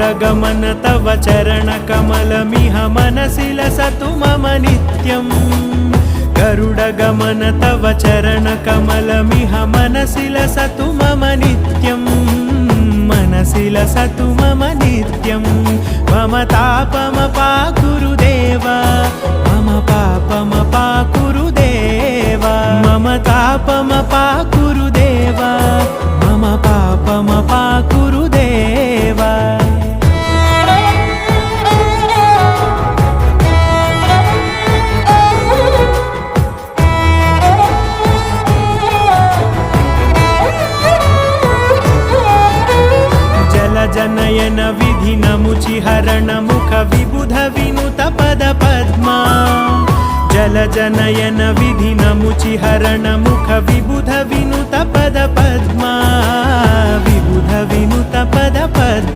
गरुडगमन तव चरणकमलमिह मनसि लसतु मम नित्यम् गरुडगमन तव चरणकमलमिह मनसि लसतु मम नित्यम् मनसि लसतु मम नित्यम् मम तापमपाकुरुदेव मम पापमपाकुरुदेव मम तापमपाकुरुदेव मम पापमपाकुरुदेव जनयन विधिनमुचिहरण मुख विबुध विनुत पद पद्मा जलजनयन विधिनमुचिहरण मुख विबुध विनुत पद पद्मा विबुध विनुत पद पद्मा।